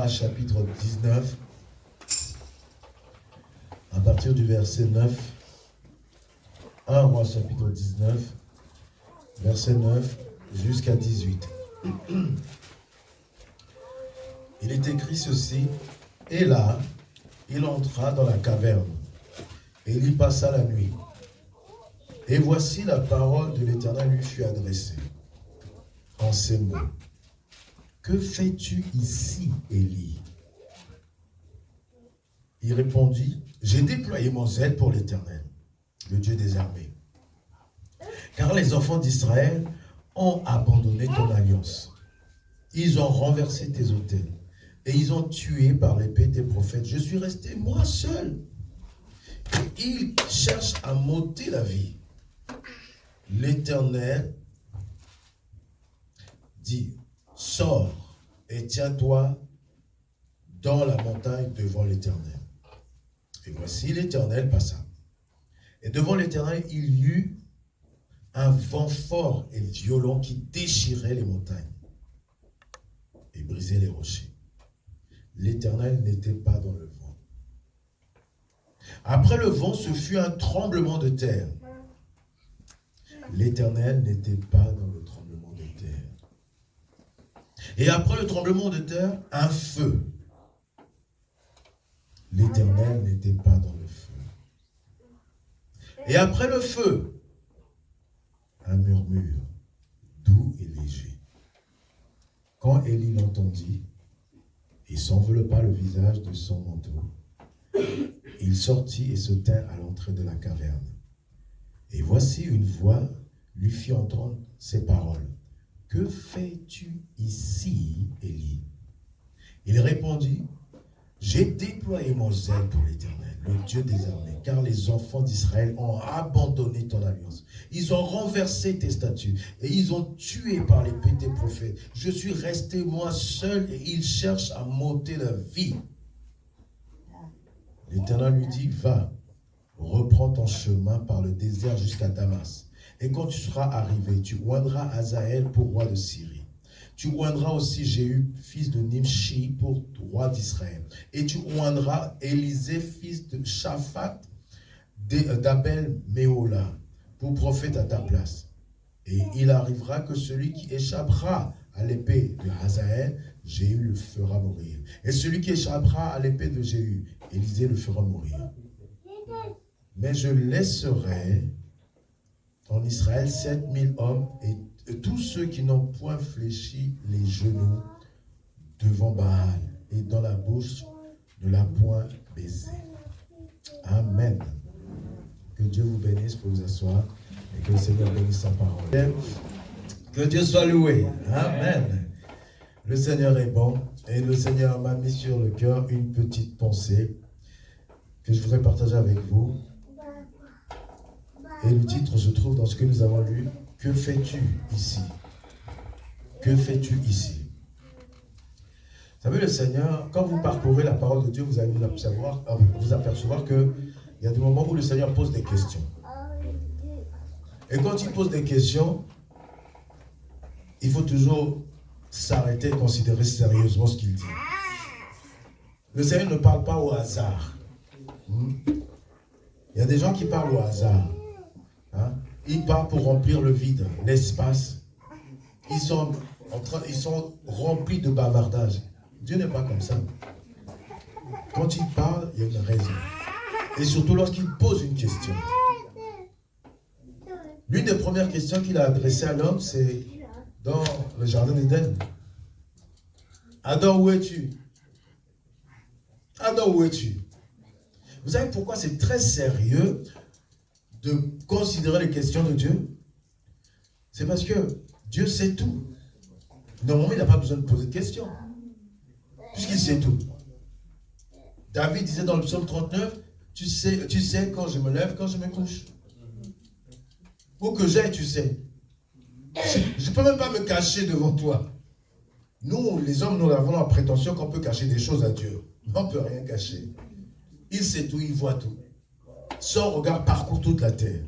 Rois chapitre 19, à partir du verset 9. 1 Rois chapitre 19, verset 9 jusqu'à 18. Il est écrit ceci, et là, il entra dans la caverne, et il y passa la nuit. Et voici la parole de l'Éternel lui fut adressée, en ces mots. Que fais-tu ici, Élie? Il répondit, j'ai déployé mon zèle pour l'Éternel, le Dieu des armées. Car les enfants d'Israël ont abandonné ton alliance. Ils ont renversé tes autels. Et ils ont tué par l'épée tes prophètes. Je suis resté moi seul. Et ils cherchent à m'ôter la vie. L'Éternel dit, sors et tiens-toi dans la montagne devant l'Éternel. Et voici l'Éternel passa. Et devant l'Éternel, il y eut un vent fort et violent qui déchirait les montagnes et brisait les rochers. L'Éternel n'était pas dans le vent. Après le vent, ce fut un tremblement de terre. L'Éternel n'était pas dans le tremblement de terre. Et après le tremblement de terre, un feu. L'Éternel n'était pas dans le feu. Et après le feu, un murmure doux et léger. Quand Élie l'entendit, il s'enveloppa le visage de son manteau. Il sortit et se tint à l'entrée de la caverne. Et voici une voix lui fit entendre ces paroles. Que fais-tu ici, Élie? Il répondit, j'ai déployé mon zèle pour l'Éternel, le Dieu des armées, car les enfants d'Israël ont abandonné ton alliance. Ils ont renversé tes statuts et ils ont tué par l'épée tes prophètes. Je suis resté moi seul et ils cherchent à m'ôter la vie. L'Éternel lui dit, va, reprends ton chemin par le désert jusqu'à Damas. Et quand tu seras arrivé, tu oindras Hazaël pour roi de Syrie. Tu oindras aussi Jéhu, fils de Nimshi, pour roi d'Israël. Et tu oindras Élisée, fils de Shaphat, d'Abel Méhola, pour prophète à ta place. Et il arrivera que celui qui échappera à l'épée de Hazaël, Jéhu le fera mourir. Et celui qui échappera à l'épée de Jéhu, Élisée le fera mourir. Mais je laisserai en Israël 7000 hommes et tous ceux qui n'ont point fléchi les genoux devant Baal et dans la bouche ne l'a point baisé. Amen. Que Dieu vous bénisse pour vous asseoir et que le Seigneur bénisse sa parole. Que Dieu soit loué. Amen. Le Seigneur est bon et le Seigneur m'a mis sur le cœur une petite pensée que je voudrais partager avec vous. Et le titre se trouve dans ce que nous avons lu. Que fais-tu ici? Que fais-tu ici? Vous savez, le Seigneur, quand vous parcourez la parole de Dieu, vous allez vous apercevoir qu'il y a des moments où le Seigneur pose des questions. Et quand il pose des questions, il faut toujours s'arrêter et considérer sérieusement ce qu'il dit. Le Seigneur ne parle pas au hasard. Il y a des gens qui parlent au hasard. Ils partent pour remplir le vide, l'espace. Ils sont remplis de bavardage. Dieu n'est pas comme ça. Quand il parle, il y a une raison. Et surtout lorsqu'il pose une question. L'une des premières questions qu'il a adressées à l'homme, c'est dans le jardin d'Éden. Adam, où es-tu? Adam, où es-tu? Vous savez pourquoi c'est très sérieux de considérer les questions de Dieu? C'est parce que Dieu sait tout. Normalement, il n'a pas besoin de poser de questions, puisqu'il sait tout. David disait dans le psaume 39, tu sais quand je me lève, quand je me couche. Où que j'aille, tu sais. Je ne peux même pas me cacher devant toi. Nous, les hommes, nous avons la prétention qu'on peut cacher des choses à Dieu. On ne peut rien cacher. Il sait tout, il voit tout. Son regard parcourt toute la terre.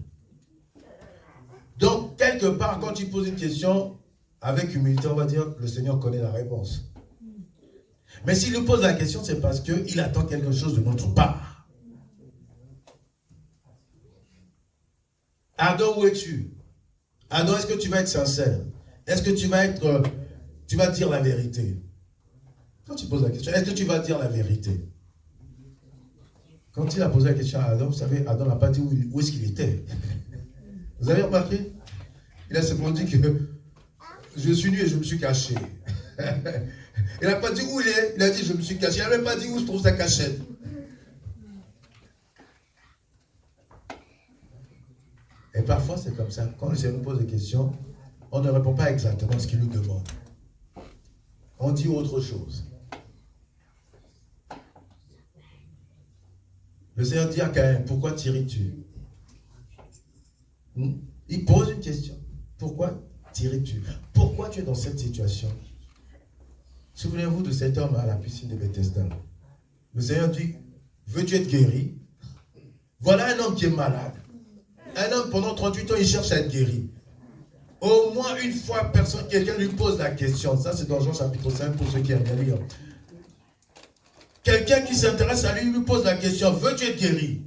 Donc, quelque part, quand il pose une question, avec humilité, on va dire, le Seigneur connaît la réponse. Mais s'il nous pose la question, c'est parce qu'il attend quelque chose de notre part. Adam, où es-tu? Adam, est-ce que tu vas être sincère? Est-ce que tu vas dire la vérité? Quand tu poses la question, est-ce que tu vas dire la vérité? Quand il a posé la question à Adam, vous savez, Adam n'a pas dit où est-ce qu'il était. Vous avez remarqué? Il a simplement dit que je suis nu et je me suis caché. Il n'a pas dit où il est, il a dit je me suis caché. Il n'a même pas dit où se trouve sa cachette. Et parfois c'est comme ça. Quand le Seigneur nous pose des questions, on ne répond pas exactement à ce qu'il nous demande. On dit autre chose. Le Seigneur dit à Caïn, pourquoi t'irrites-tu? Il pose une question. Pourquoi t'irrites-tu? Pourquoi tu es dans cette situation? Souvenez-vous de cet homme à la piscine de Bethesda. Le Seigneur dit, veux-tu être guéri? Voilà un homme qui est malade. Un homme, pendant 38 ans, il cherche à être guéri. Au moins une fois, quelqu'un lui pose la question. Ça, c'est dans Jean chapitre 5 pour ceux qui aiment bien lire. Quelqu'un qui s'intéresse à lui pose la question, veux-tu être guéri?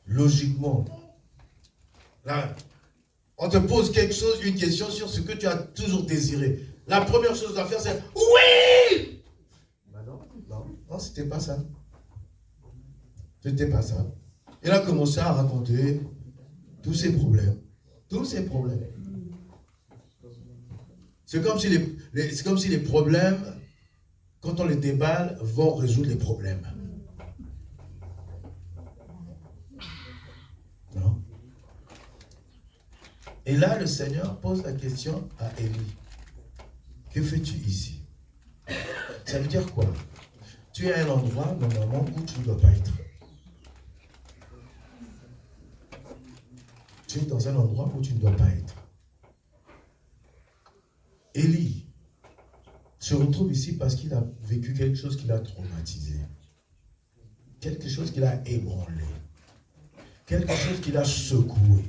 Logiquement, là, on te pose une question sur ce que tu as toujours désiré. La première chose à faire, c'est oui! Ben non, c'était pas ça. C'était pas ça. Il a commencé à raconter tous ses problèmes. Tous ses problèmes. C'est comme si les problèmes, quand on les déballe, vont résoudre les problèmes. Non. Et là, le Seigneur pose la question à Élie. Que fais-tu ici? Ça veut dire quoi? Tu es à un endroit, normalement, où tu ne dois pas être. Tu es dans un endroit où tu ne dois pas être. Élie se retrouve ici parce qu'il a vécu quelque chose qui l'a traumatisé. Quelque chose qui l'a ébranlé. Quelque chose qui l'a secoué.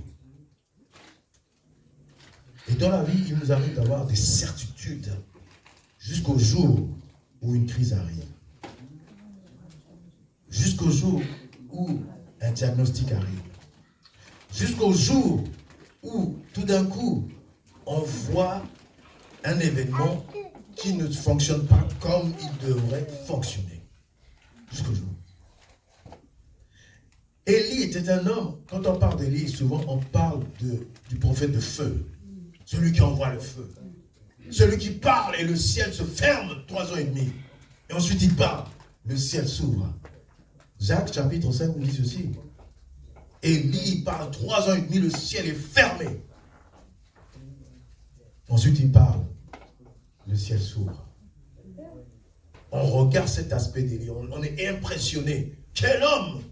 Et dans la vie, il nous arrive d'avoir des certitudes jusqu'au jour où une crise arrive. Jusqu'au jour où un diagnostic arrive. Jusqu'au jour où, tout d'un coup, on voit un événement qui ne fonctionne pas comme il devrait fonctionner. Jusqu'au jour. Élie était un homme. Quand on parle d'Élie, souvent on parle du prophète de feu. Celui qui envoie le feu. Celui qui parle et le ciel se ferme 3 ans et demi. Et ensuite il parle, le ciel s'ouvre. Jacques chapitre 5 nous dit ceci. Élie parle 3 ans et demi, le ciel est fermé. Ensuite il parle, le ciel s'ouvre. On regarde cet aspect d'Élie, on est impressionné. Quel homme!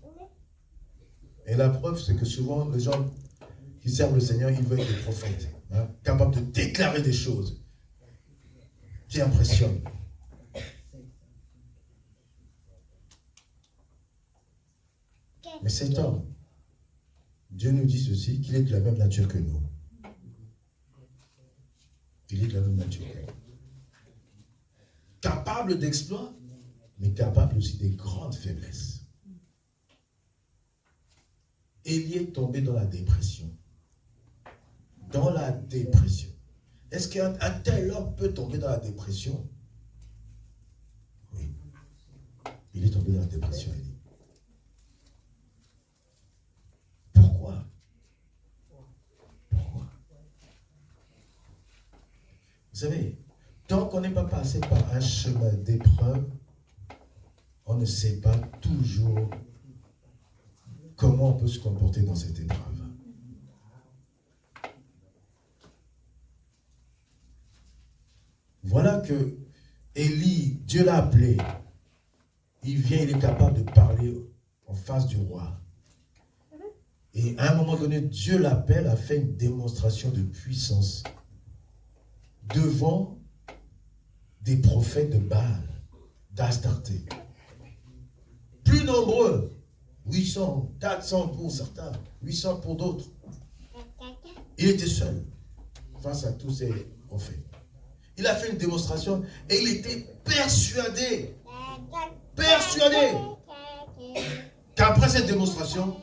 Et la preuve, c'est que souvent, les gens qui servent le Seigneur, ils veulent être des prophètes, capables de déclarer des choses qui impressionnent. Mais cet homme, Dieu nous dit ceci, qu'il est de la même nature que nous. Il est de la même nature que nous. Capable d'exploits, mais capable aussi des grandes faiblesses. Élie est tombé dans la dépression. Dans la dépression. Est-ce qu'un tel homme peut tomber dans la dépression? Oui. Il est tombé dans la dépression, Élie. Pourquoi? Pourquoi? Vous savez, tant qu'on n'est pas passé par un chemin d'épreuve, on ne sait pas toujours comment on peut se comporter dans cette épreuve. Voilà que Élie, Dieu l'a appelé. Il vient, il est capable de parler en face du roi. Et à un moment donné, Dieu l'appelle à faire une démonstration de puissance devant des prophètes de Baal, d'Astarté. Plus nombreux. 800, 400 pour certains, 800 pour d'autres. Il était seul face à tous ces prophètes. Il a fait une démonstration et il était persuadé qu'après cette démonstration,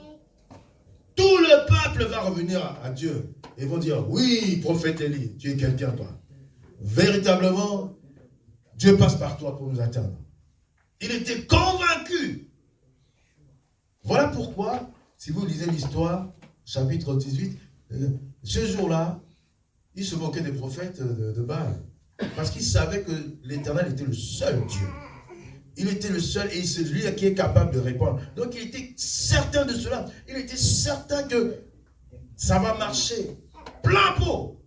tout le peuple va revenir à Dieu et vont dire, oui, prophète Élie, tu es quelqu'un, toi. Véritablement, Dieu passe par toi pour nous atteindre. Il était convaincu. Voilà pourquoi, si vous lisez l'histoire, chapitre 18, ce jour-là, il se moquait des prophètes de Baal. Parce qu'il savait que l'Éternel était le seul Dieu. Il était le seul et c'est lui qui est capable de répondre. Donc il était certain de cela. Il était certain que ça va marcher. Plein pot.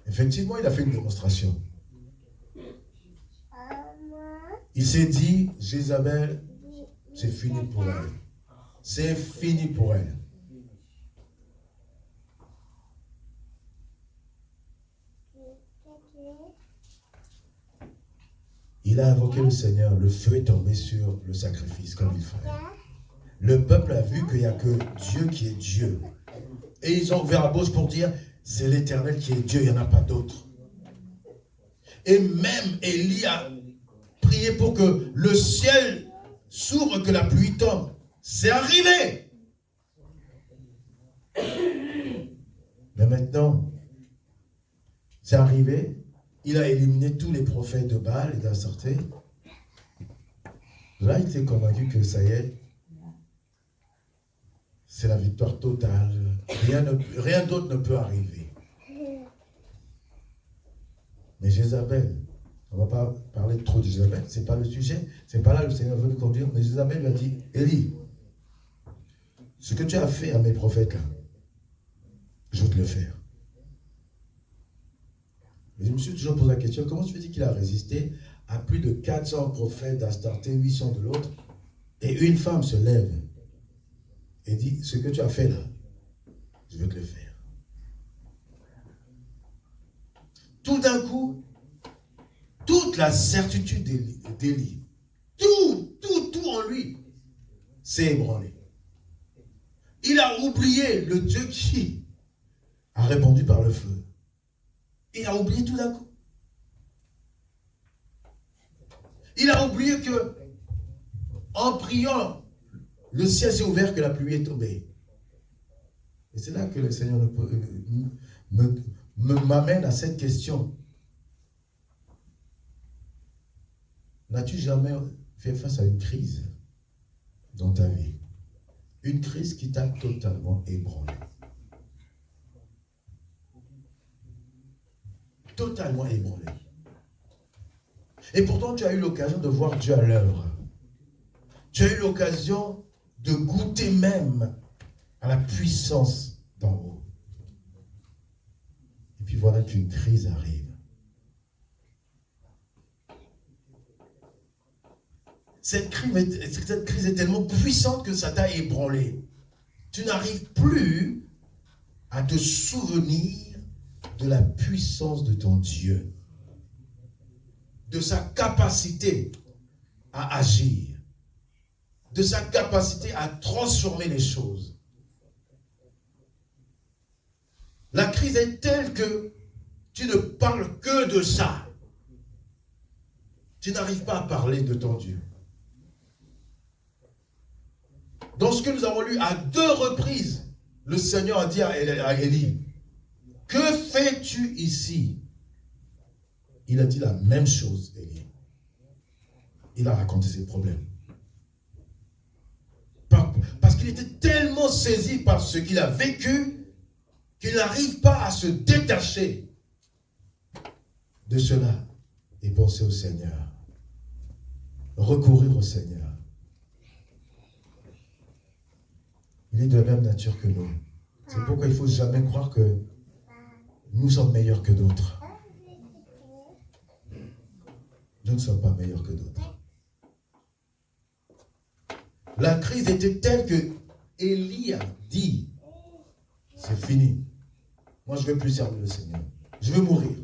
Effectivement, il a fait une démonstration. Il s'est dit, Jézabel, c'est fini pour elle. C'est fini pour elle. Il a invoqué le Seigneur, le feu est tombé sur le sacrifice comme il fallait. Le peuple a vu qu'il n'y a que Dieu qui est Dieu. Et ils ont ouvert la bouche pour dire, c'est l'Éternel qui est Dieu, il n'y en a pas d'autre. Et même Élie a prié pour que le ciel s'ouvre, que la pluie tombe. C'est arrivé. Mais maintenant, c'est arrivé. Il a éliminé tous les prophètes de Baal et d'Astarté. Là, il était convaincu que ça y est, c'est la victoire totale. Rien d'autre ne peut arriver. Mais Jézabel, on ne va pas parler trop de Jézabel, ce n'est pas le sujet, c'est pas là le Seigneur veut nous conduire, mais Jézabel lui a dit, Élie, ce que tu as fait à mes prophètes là, je vais te le faire. Mais je me suis toujours posé la question, comment tu dis qu'il a résisté à plus de 400 prophètes d'Astarté, 800 de l'autre, et une femme se lève et dit, ce que tu as fait là, je vais te le faire. Tout d'un coup, toute la certitude d'Élie, tout en lui s'est ébranlé. Il a oublié le Dieu qui a répondu par le feu. Il a oublié tout d'un coup. Il a oublié que, en priant, le ciel s'est ouvert, que la pluie est tombée. Et c'est là que le Seigneur m'amène à cette question. N'as-tu jamais fait face à une crise dans ta vie? Une crise qui t'a totalement ébranlé. Totalement ébranlé. Et pourtant, tu as eu l'occasion de voir Dieu à l'œuvre. Tu as eu l'occasion de goûter même à la puissance d'en haut. Et puis voilà qu'une crise arrive. Cette crise est tellement puissante que ça t'a ébranlé. Tu n'arrives plus à te souvenir de la puissance de ton Dieu, de sa capacité à agir, de sa capacité à transformer les choses. La crise est telle que tu ne parles que de ça. Tu n'arrives pas à parler de ton Dieu. Dans ce que nous avons lu à 2 reprises, le Seigneur a dit à Élie, que fais-tu ici? Il a dit la même chose, Élie. Il a raconté ses problèmes. Parce qu'il était tellement saisi par ce qu'il a vécu qu'il n'arrive pas à se détacher de cela et penser au Seigneur. Recourir au Seigneur. Il est de la même nature que nous. C'est pourquoi il ne faut jamais croire que nous sommes meilleurs que d'autres. Nous ne sommes pas meilleurs que d'autres. La crise était telle que Élie a dit, c'est fini. Moi, je ne vais plus servir le Seigneur. Je veux mourir.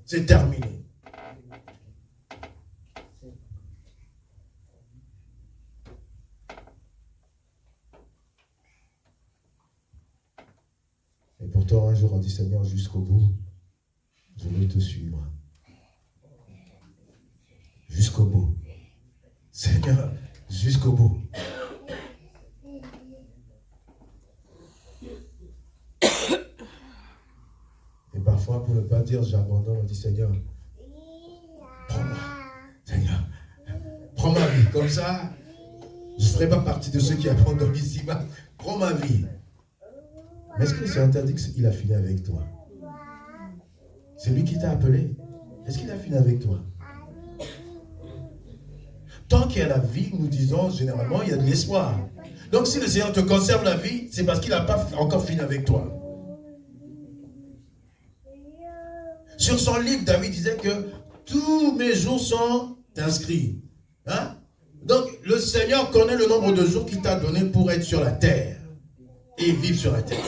C'est terminé. Et pourtant, un jour, on dit, Seigneur, jusqu'au bout, je veux te suivre. Jusqu'au bout. Seigneur, jusqu'au bout. Et parfois, pour ne pas dire j'abandonne, on dit, Seigneur, prends-moi. Seigneur, prends ma vie. Comme ça, je ne ferai pas partie de ceux qui abandonnent ici-bas. Prends ma vie. Mais est-ce que le Seigneur t'a dit qu'il a fini avec toi? C'est lui qui t'a appelé. Est-ce qu'il a fini avec toi? Tant qu'il y a la vie, nous disons généralement, il y a de l'espoir. Donc si le Seigneur te conserve la vie, c'est parce qu'il n'a pas encore fini avec toi. Sur son livre, David disait que tous mes jours sont inscrits. Hein? Donc le Seigneur connaît le nombre de jours qu'il t'a donné pour être sur la terre et vivre sur la terre.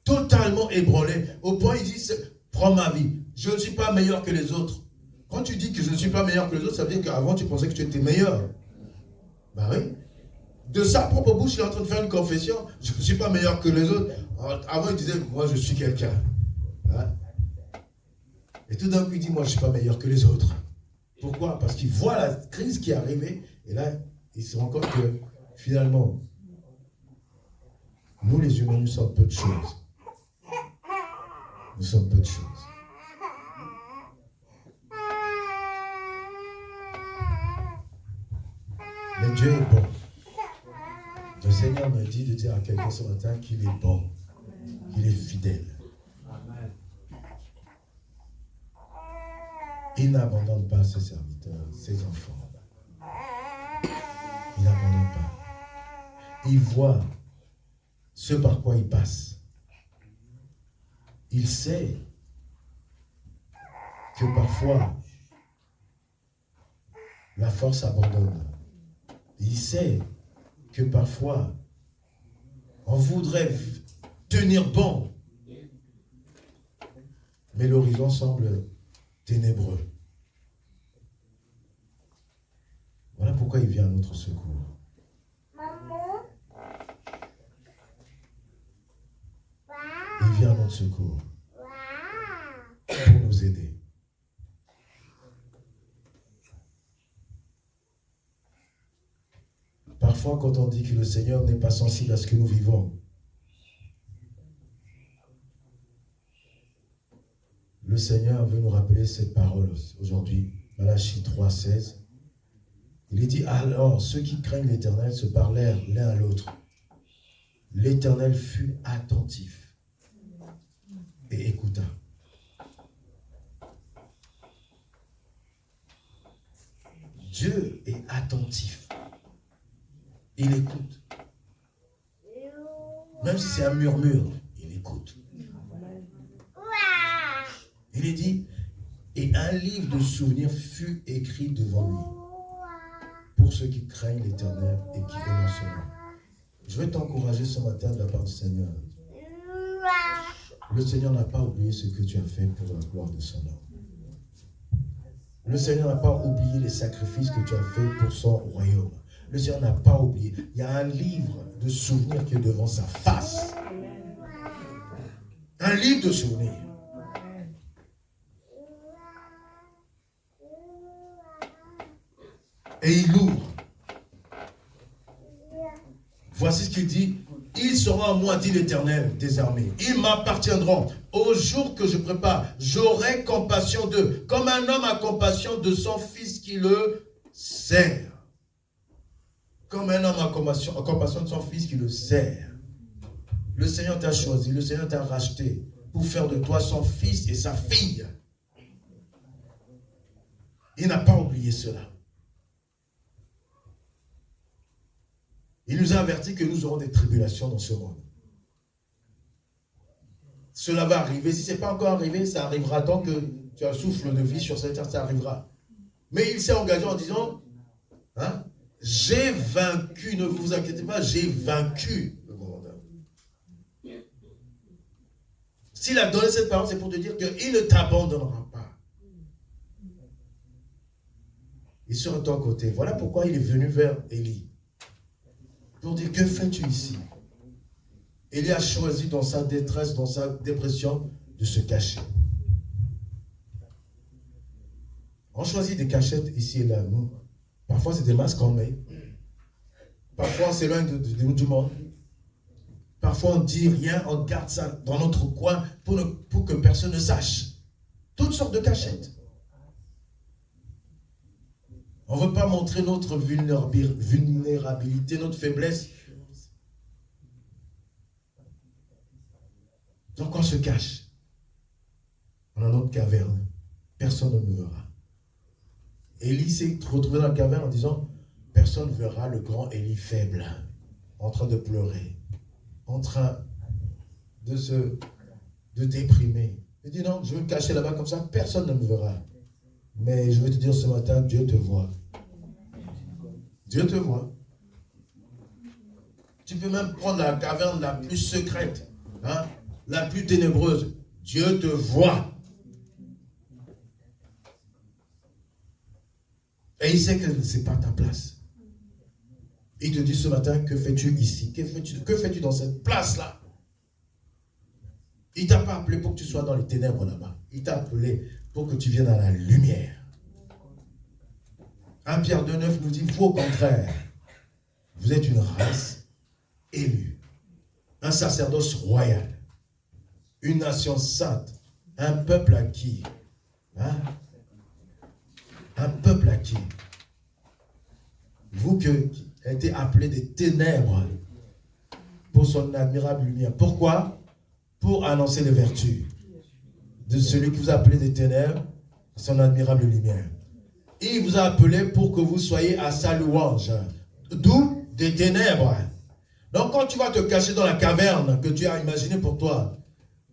Totalement ébranlé, au point il dit, prends ma vie, je ne suis pas meilleur que les autres. Quand tu dis que je ne suis pas meilleur que les autres, ça veut dire qu'avant tu pensais que tu étais meilleur. Ben oui. De sa propre bouche, il est en train de faire une confession, je ne suis pas meilleur que les autres. Avant il disait, moi je suis quelqu'un. Hein? Et tout d'un coup il dit, moi je ne suis pas meilleur que les autres. Pourquoi? Parce qu'il voit la crise qui est arrivée, et là il se rend compte que finalement, nous les humains, nous sommes peu de choses. Nous sommes peu de choses. Mais Dieu est bon. Le Seigneur me dit de dire à quelqu'un ce matin qu'il est bon, qu'il est fidèle. Il n'abandonne pas ses serviteurs, ses enfants. Il n'abandonne pas. Il voit ce par quoi il passe. Il sait que parfois la force abandonne. Il sait que parfois on voudrait tenir bon, mais l'horizon semble ténébreux. Voilà pourquoi il vient à notre secours. Il vient à notre secours pour nous aider. Parfois, quand on dit que le Seigneur n'est pas sensible à ce que nous vivons, le Seigneur veut nous rappeler cette parole aujourd'hui, Malachie 3,16. Il est dit, alors ceux qui craignent l'Éternel se parlèrent l'un à l'autre. L'Éternel fut attentif et écouta. Dieu est attentif. Il écoute. Même si c'est un murmure, il écoute. Il est dit, et un livre de souvenirs fut écrit devant lui pour ceux qui craignent l'Éternel et qui aiment son nom. Je vais t'encourager ce matin de la part du Seigneur. Le Seigneur n'a pas oublié ce que tu as fait pour la gloire de son nom. Le Seigneur n'a pas oublié les sacrifices que tu as fait pour son royaume. Le Seigneur n'a pas oublié. Il y a un livre de souvenirs qui est devant sa face. Un livre de souvenirs. Et il l'ouvre. Voici ce qu'il dit. Ils seront à moi, dit l'Éternel des armées. Ils m'appartiendront. Au jour que je prépare, j'aurai compassion d'eux. Comme un homme a compassion de son fils qui le sert. Comme un homme a compassion de son fils qui le sert. Le Seigneur t'a choisi, le Seigneur t'a racheté pour faire de toi son fils et sa fille. Il n'a pas oublié cela. Il nous a averti que nous aurons des tribulations dans ce monde. Cela va arriver. Si ce n'est pas encore arrivé, ça arrivera tant que tu as un souffle de vie sur cette terre, ça arrivera. Mais il s'est engagé en disant, hein, j'ai vaincu, ne vous inquiétez pas, j'ai vaincu le monde. S'il a donné cette parole, c'est pour te dire qu'il ne t'abandonnera pas. Il sera de ton côté. Voilà pourquoi il est venu vers Élie. pour dire, que fais-tu ici? Élie a choisi dans sa détresse, dans sa dépression, de se cacher. On choisit des cachettes ici et là. Nous. Parfois, c'est des masques qu'on met. Parfois, on s'éloigne du monde. Parfois, on ne dit rien, on garde ça dans notre coin pour que personne ne sache. Toutes sortes de cachettes. On ne veut pas montrer notre vulnérabilité, notre faiblesse. Donc, on se cache. On a notre caverne. Personne ne me verra. Élie s'est retrouvé dans la caverne en disant, personne ne verra le grand Élie faible, en train de pleurer, en train de déprimer. Il dit non, je vais me cacher là-bas comme ça, personne ne me verra. Mais je vais te dire ce matin, Dieu te voit. Dieu te voit. Tu peux même prendre la caverne la plus secrète, hein, la plus ténébreuse. Dieu te voit. Et il sait que ce n'est pas ta place. Il te dit ce matin, que fais-tu ici? Que fais-tu dans cette place-là? Il ne t'a pas appelé pour que tu sois dans les ténèbres là-bas. Il t'a appelé pour que tu viennes à la lumière. 1 Pierre 2,9 nous dit, vous au contraire, vous êtes une race élue, un sacerdoce royal, une nation sainte, un peuple acquis. Hein? Un peuple acquis. Vous qui avez été appelés des ténèbres pour son admirable lumière. Pourquoi? Pour annoncer les vertus de celui qui vous a appelé des ténèbres, son admirable lumière. Il vous a appelé pour que vous soyez à sa louange. D'où des ténèbres. Donc quand tu vas te cacher dans la caverne que tu as imaginée pour toi,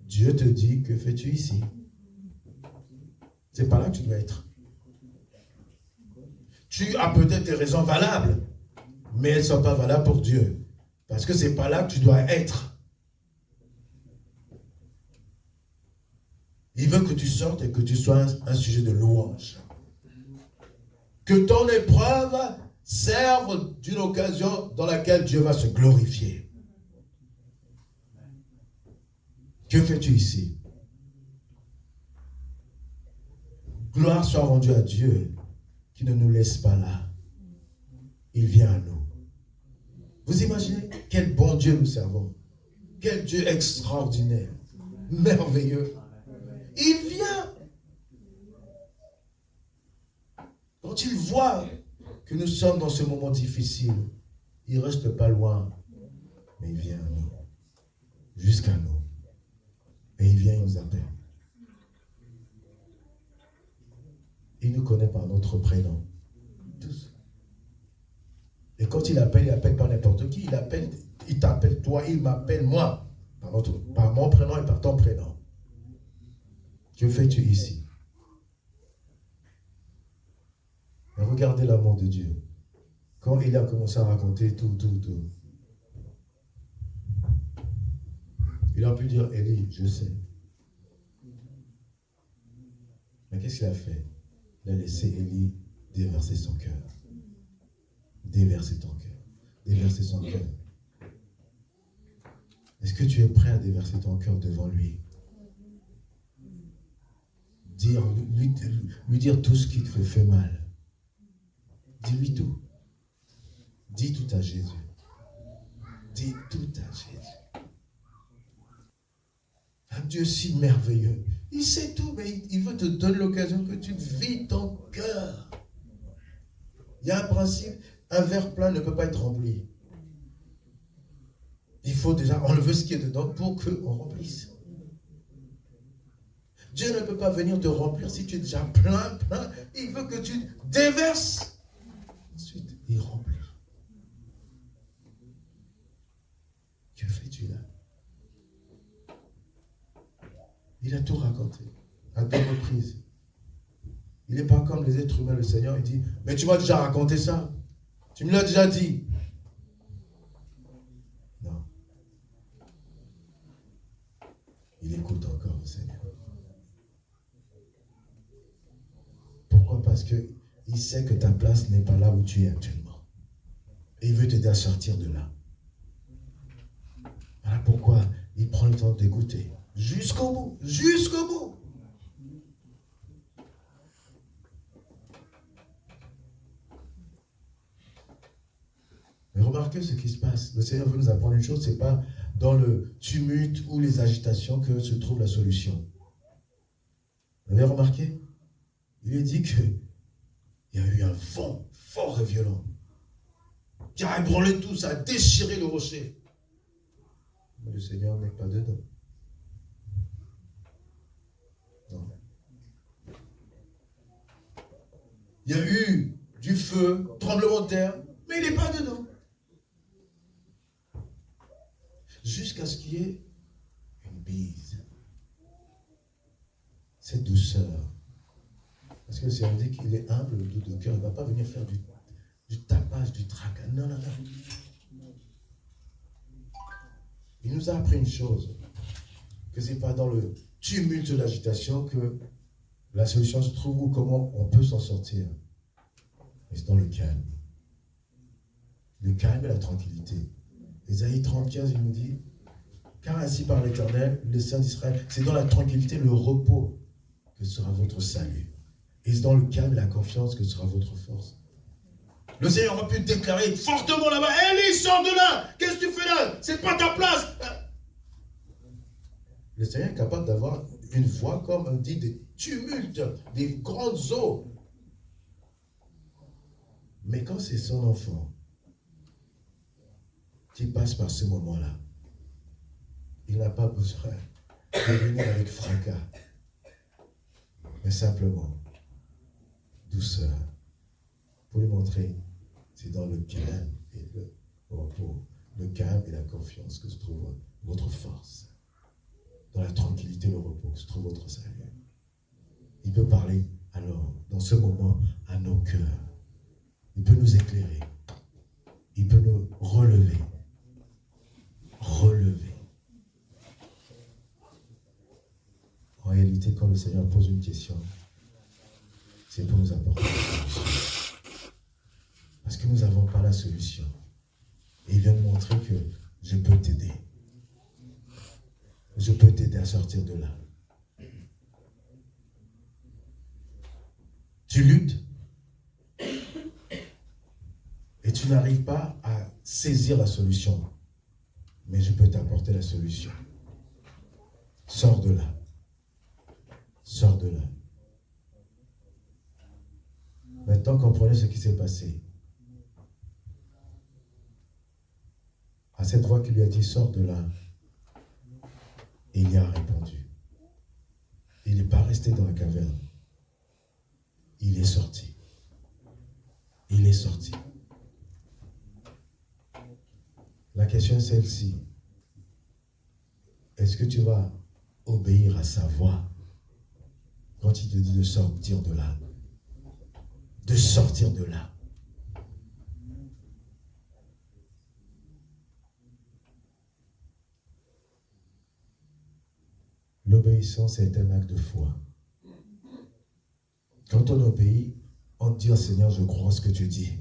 Dieu te dit, que fais-tu ici? C'est pas là que tu dois être. Tu as peut-être des raisons valables, mais elles ne sont pas valables pour Dieu. Parce que ce n'est pas là que tu dois être. Il veut que tu sortes et que tu sois un sujet de louange. Que ton épreuve serve d'une occasion dans laquelle Dieu va se glorifier. Que fais-tu ici? Gloire soit rendue à Dieu qui ne nous laisse pas là. Il vient à nous. Vous imaginez quel bon Dieu nous servons? Quel Dieu extraordinaire, merveilleux. Il vient. Quand il voit que nous sommes dans ce moment difficile, il ne reste pas loin, mais il vient à nous, jusqu'à nous. Et il vient, il nous appelle. Il nous connaît par notre prénom. Tous. Et quand il appelle pas n'importe qui. Il t'appelle toi, il m'appelle moi. Par mon prénom et par ton prénom. Que fais-tu ici? Et regardez l'amour de Dieu. Quand il a commencé à raconter tout. Il a pu dire, Élie, je sais. Mais qu'est-ce qu'il a fait? Il a laissé Élie déverser son cœur. Déverser ton cœur. Déverser son cœur. Est-ce que tu es prêt à déverser ton cœur devant lui? Lui dire tout ce qui te fait mal. Dis-lui tout. Dis tout à Jésus. Dis tout à Jésus. Un Dieu si merveilleux. Il sait tout, mais il veut te donner l'occasion que tu vides ton cœur. Il y a un principe, un verre plein ne peut pas être rempli. Il faut déjà enlever ce qui est dedans pour qu'on remplisse. Dieu ne peut pas venir te remplir si tu es déjà plein. Il veut que tu déverses. Ensuite, il remplit. Que fais-tu là? Il a tout raconté, à deux reprises. Il n'est pas comme les êtres humains, le Seigneur, il dit, mais tu m'as déjà raconté ça. Tu me l'as déjà dit. Non. Il écoute encore le Seigneur. Pourquoi? Parce qu'il sait que ta place n'est pas là où tu es actuellement. Et il veut t'aider à sortir de là. Voilà pourquoi il prend le temps d'écouter. Jusqu'au bout. Jusqu'au bout. Mais remarquez ce qui se passe. Le Seigneur veut nous apprendre une chose, ce n'est pas dans le tumulte ou les agitations que se trouve la solution. Vous avez remarqué? Il est dit qu'il y a eu un vent fort et violent qui a ébranlé tout, ça a déchiré le rocher. Mais le Seigneur n'est pas dedans. Non. Il y a eu du feu, tremblement de terre, mais il n'est pas dedans. Jusqu'à ce qu'il y ait une bise. Cette douceur. Parce que le Seigneur dit qu'il est humble, le doux de cœur. Il ne va pas venir faire du tapage, du tracas. Non, non, non. Il nous a appris une chose. Que ce n'est pas dans le tumulte de l'agitation que la solution se trouve ou comment on peut s'en sortir. Mais c'est dans le calme. Le calme et la tranquillité. Ésaïe 30,15, il nous dit, car ainsi par l'Éternel, le Saint d'Israël, c'est dans la tranquillité, le repos que sera votre salut. Et c'est dans le calme et la confiance que sera votre force. Le Seigneur aurait pu déclarer fortement là-bas, Élie, sors de là, qu'est-ce que tu fais là? C'est pas ta place. Le Seigneur est capable d'avoir une voix, comme on dit, des tumultes, des grandes eaux. Mais quand c'est son enfant qui passe par ce moment-là, il n'a pas besoin de venir avec fracas, mais simplement douceur, pour lui montrer c'est dans le calme et le repos, le calme et la confiance que se trouve votre force, dans la tranquillité et le repos que se trouve votre salut. Il peut parler alors, dans ce moment, à nos cœurs. Il peut nous éclairer. Il peut nous relever. En réalité, quand le Seigneur pose une question, c'est pour nous apporter la solution. Parce que nous n'avons pas la solution. Et il vient nous montrer que je peux t'aider. Je peux t'aider à sortir de là. Tu luttes et tu n'arrives pas à saisir la solution. Mais je peux t'apporter la solution. Sors de là. Sors de là. Maintenant, comprenez ce qui s'est passé. À cette voix qui lui a dit, sors de là, et il y a répondu. Il n'est pas resté dans la caverne. Il est sorti. Il est sorti. La question est celle-ci. Est-ce que tu vas obéir à sa voix quand il te dit de sortir de là? De sortir de là. L'obéissance est un acte de foi. Quand on obéit, on dit au Seigneur, je crois à ce que tu dis.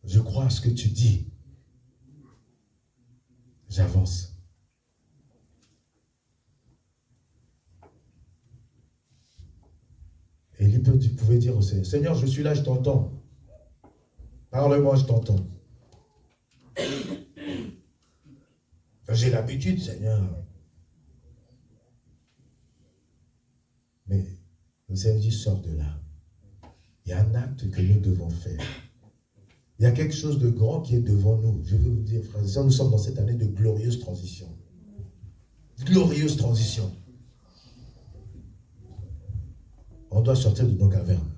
Je crois à ce que tu dis. J'avance. Et tu pouvais dire au Seigneur, Seigneur, je suis là, je t'entends. Parle-moi, je t'entends. J'ai l'habitude, Seigneur. Mais le Seigneur dit, sors de là. Il y a un acte que nous devons faire. Il y a quelque chose de grand qui est devant nous. Je veux vous dire, frères et sœurs, nous sommes dans cette année de glorieuse transition. Glorieuse transition. On doit sortir de nos cavernes.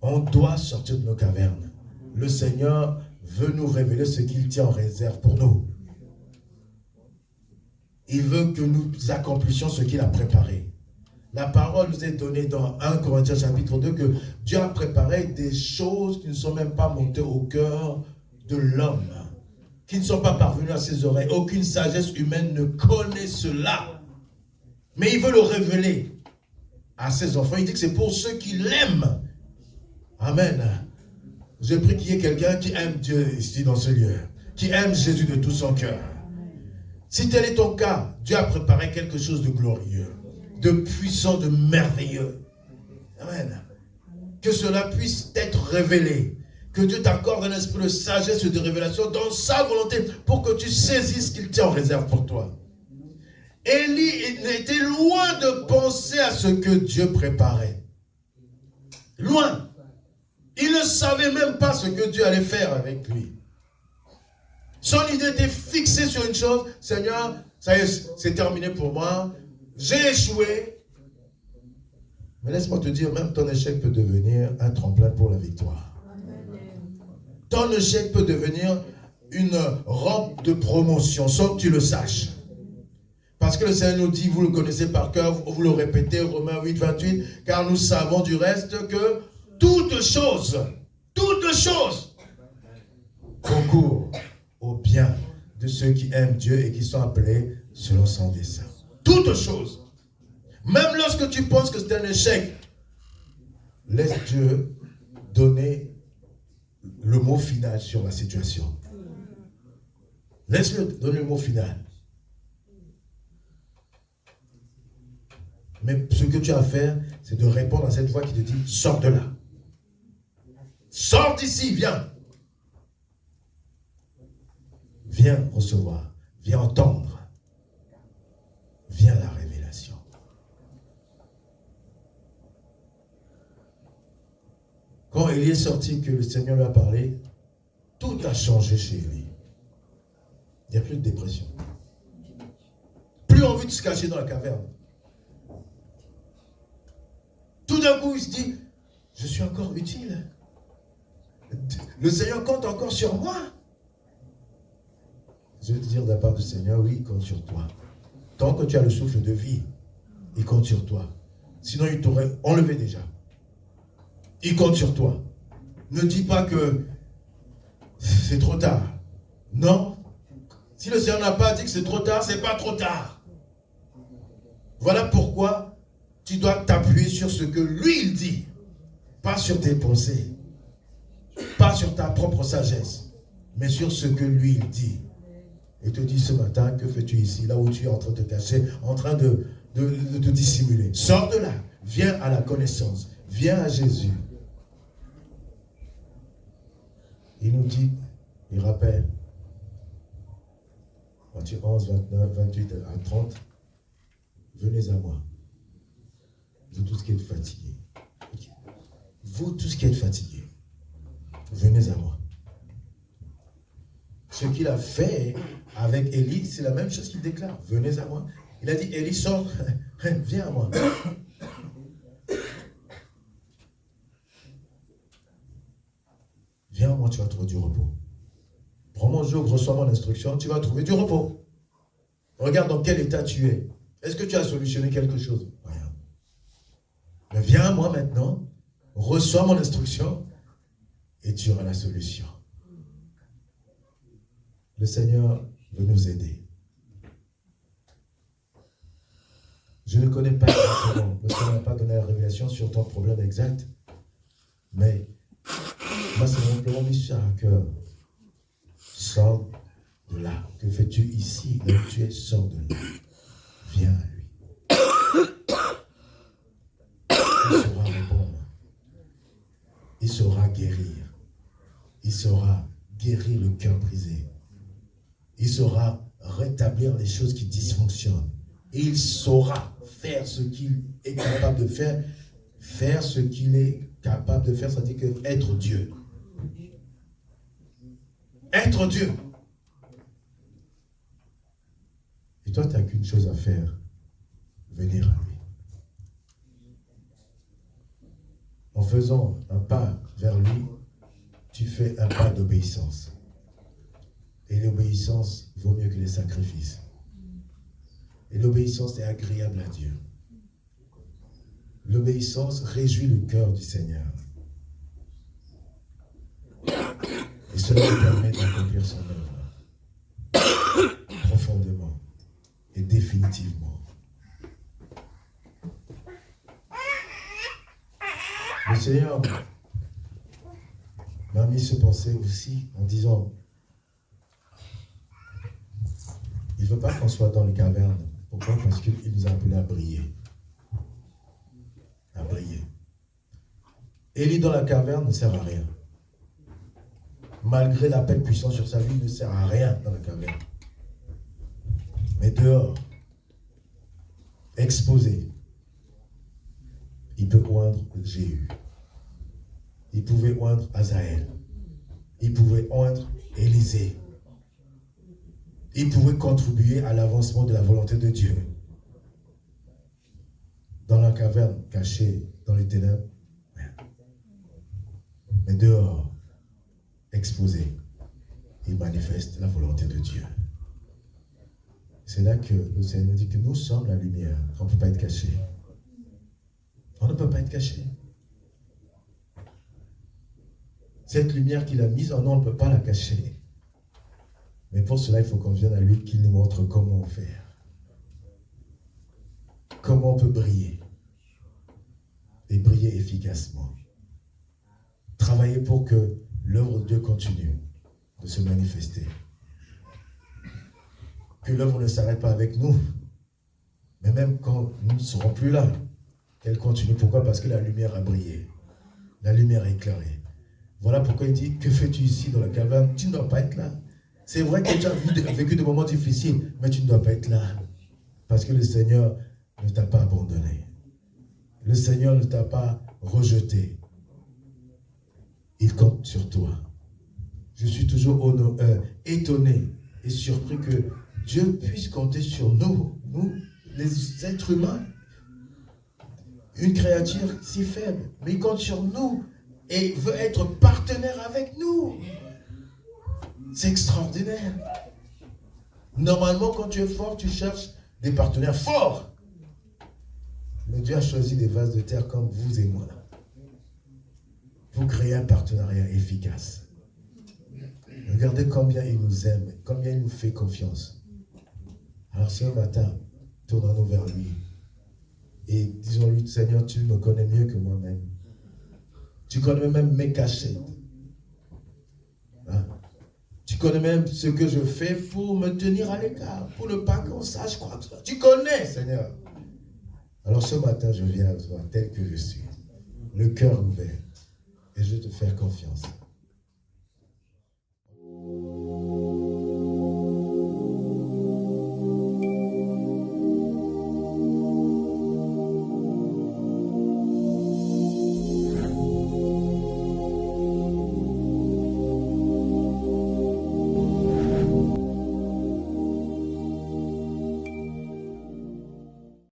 On doit sortir de nos cavernes. Le Seigneur veut nous révéler ce qu'il tient en réserve pour nous. Il veut que nous accomplissions ce qu'il a préparé. La parole nous est donnée dans 1 Corinthiens chapitre 2 que Dieu a préparé des choses qui ne sont même pas montées au cœur de l'homme, qui ne sont pas parvenues à ses oreilles. Aucune sagesse humaine ne connaît cela. Mais il veut le révéler à ses enfants. Il dit que c'est pour ceux qui l'aiment. Amen. J'ai pris qu'il y ait quelqu'un qui aime Dieu ici dans ce lieu. qui aime Jésus de tout son cœur. Si tel est ton cas, Dieu a préparé quelque chose de glorieux, de puissant, de merveilleux. Amen. Que cela puisse être révélé. Que Dieu t'accorde un esprit de sagesse et de révélation dans sa volonté pour que tu saisisses ce qu'il tient en réserve pour toi. Élie était loin de penser à ce que Dieu préparait. Loin. Il ne savait même pas ce que Dieu allait faire avec lui. Son idée était fixée sur une chose. Seigneur, ça y est, c'est terminé pour moi. J'ai échoué. Mais laisse-moi te dire, même ton échec peut devenir un tremplin pour la victoire. Ton échec peut devenir une rampe de promotion, sans que tu le saches. Parce que le Seigneur nous dit, vous le connaissez par cœur, vous le répétez, Romains 8, 28, car nous savons du reste que toutes choses concourent au bien de ceux qui aiment Dieu et qui sont appelés selon son dessein. Toutes choses. Même lorsque tu penses que c'est un échec, laisse Dieu donner le mot final sur la situation. Laisse-le donner le mot final. Mais ce que tu as à faire, c'est de répondre à cette voix qui te dit, sors de là. Sors d'ici, viens. Viens recevoir, viens entendre. Viens la révélation. Quand Élie est sorti, que le Seigneur lui a parlé, tout a changé chez Élie. Il n'y a plus de dépression. Plus envie de se cacher dans la caverne. Tout d'un coup, il se dit, je suis encore utile. Le Seigneur compte encore sur moi. Je veux te dire de la part du Seigneur, oui, il compte sur toi. Tant que tu as le souffle de vie, il compte sur toi. Sinon, il t'aurait enlevé déjà. Il compte sur toi. Ne dis pas que c'est trop tard. Non. Si le Seigneur n'a pas dit que c'est trop tard, c'est pas trop tard. Voilà pourquoi tu dois t'appuyer sur ce que lui, il dit. Pas sur tes pensées. Pas sur ta propre sagesse. Mais sur ce que lui, il dit. Et te dit ce matin, que fais-tu ici, là où tu es en train de te cacher, en train de te dissimuler. Sors de là. Viens à la connaissance. Viens à Jésus. Il nous dit, il rappelle, Matthieu 11, 29, 28 à 30, venez à moi, vous tous qui êtes fatigués. Vous tous qui êtes fatigués, venez à moi. Ce qu'il a fait avec Élie, c'est la même chose qu'il déclare. Venez à moi. Il a dit, Élie, sors, viens à moi. Viens à moi, tu vas trouver du repos. Prends mon joug, reçois mon instruction, tu vas trouver du repos. Regarde dans quel état tu es. Est-ce que tu as solutionné quelque chose? Rien. Mais viens à moi maintenant, reçois mon instruction et tu auras la solution. Le Seigneur veut nous aider. Je ne connais pas exactement, le Seigneur n'a pas donné la révélation sur ton problème exact, mais moi, c'est simplement mis sur un cœur. Sors de là. Que fais-tu ici? Là où tu es, sors de là. Viens à lui. Il saura répondre. Il saura guérir. Il saura guérir le cœur brisé. Il saura rétablir les choses qui dysfonctionnent. Et il saura faire ce qu'il est capable de faire. Faire ce qu'il est capable de faire, ça veut dire que être Dieu. Être Dieu. Et toi, tu n'as qu'une chose à faire. Venir à lui. En faisant un pas vers lui, tu fais un pas d'obéissance. Et l'obéissance vaut mieux que les sacrifices. Et l'obéissance est agréable à Dieu. L'obéissance réjouit le cœur du Seigneur. Et cela lui permet d'accomplir son œuvre profondément et définitivement. Le Seigneur m'a mis ce pensée aussi en disant, veut pas qu'on soit dans les cavernes. Pourquoi? Parce qu'il nous a appelés à briller. À briller. Élie dans la caverne ne sert à rien. Malgré l'appel puissant sur sa vie, il ne sert à rien dans la caverne. Mais dehors, exposé, il peut oindre Jéhu. Il pouvait oindre Azaël. Il pouvait oindre Élisée. Il pouvait contribuer à l'avancement de la volonté de Dieu. Dans la caverne, cachée dans les ténèbres, mais dehors, exposé, il manifeste la volonté de Dieu. C'est là que le Seigneur dit que nous sommes la lumière. On ne peut pas être caché. On ne peut pas être caché. Cette lumière qu'il a mise en nous, on ne peut pas la cacher. Mais pour cela, il faut qu'on vienne à lui, qu'il nous montre comment faire. Comment on peut briller. Et briller efficacement. Travailler pour que l'œuvre de Dieu continue de se manifester. Que l'œuvre ne s'arrête pas avec nous. Mais même quand nous ne serons plus là, qu'elle continue. Pourquoi? Parce que la lumière a brillé. La lumière a éclairé. Voilà pourquoi il dit, que fais-tu ici dans la caverne? Tu ne dois pas être là. C'est vrai que tu as vécu des moments difficiles, mais tu ne dois pas être là. Parce que le Seigneur ne t'a pas abandonné. Le Seigneur ne t'a pas rejeté. Il compte sur toi. Je suis toujours étonné et surpris que Dieu puisse compter sur nous, les êtres humains. Une créature si faible, mais il compte sur nous et veut être partenaire avec nous. C'est extraordinaire. Normalement, quand tu es fort, tu cherches des partenaires forts. Mais Dieu a choisi des vases de terre comme vous et moi pour créer un partenariat efficace. Regardez combien il nous aime, combien il nous fait confiance. Alors ce matin, tournons-nous vers lui et disons-lui, Seigneur, tu me connais mieux que moi-même. Tu connais même mes cachettes. Hein? Tu connais même ce que je fais pour me tenir à l'écart, pour ne pas qu'on sache quoi que ce soit. Tu connais, Seigneur. Alors ce matin, je viens à toi tel que je suis, le cœur ouvert, et je vais te faire confiance.